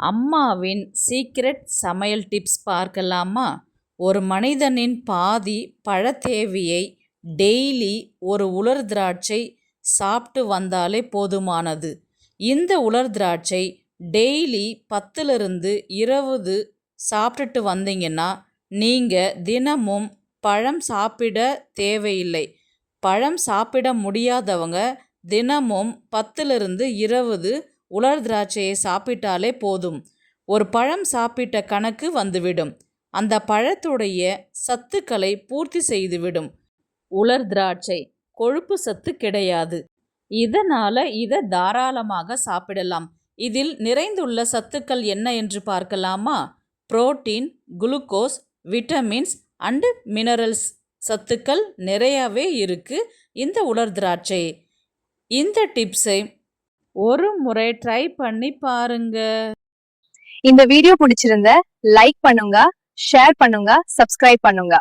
அம்மாவின் சீக்ரெட் சமையல் டிப்ஸ் பார்க்கலாமா? ஒரு மனிதனின் பாதி பழத் தேவையை டெய்லி ஒரு உலர் திராட்சை சாப்பிட்டு வந்தாலே போதுமானது. இந்த உலர் திராட்சை டெய்லி 10லிருந்து 20 சாப்பிட்டுட்டு வந்தீங்கன்னா நீங்கள் தினமும் பழம் சாப்பிட தேவையில்லை. பழம் சாப்பிட முடியாதவங்க தினமும் 10லிருந்து 20 உலர் திராட்சையை சாப்பிட்டாலே போதும். ஒரு பழம் சாப்பிட்ட கணக்கு வந்துவிடும். அந்த பழத்துடைய சத்துக்களை பூர்த்தி செய்துவிடும். உலர் திராட்சை கொழுப்பு சத்து கிடையாது. இதனால இதை தாராளமாக சாப்பிடலாம். இதில் நிறைந்துள்ள சத்துக்கள் என்ன என்று பார்க்கலாமா? Protein, glucose, vitamins and minerals சத்துக்கள் நிறையவே இருக்கு இந்த உலர் திராட்சை. இந்த டிப்ஸை ஒரு முறை ட்ரை பண்ணி பாருங்க. இந்த வீடியோ பிடிச்சிருந்த லைக் பண்ணுங்க, ஷேர் பண்ணுங்க, சப்ஸ்கிரைப் பண்ணுங்க.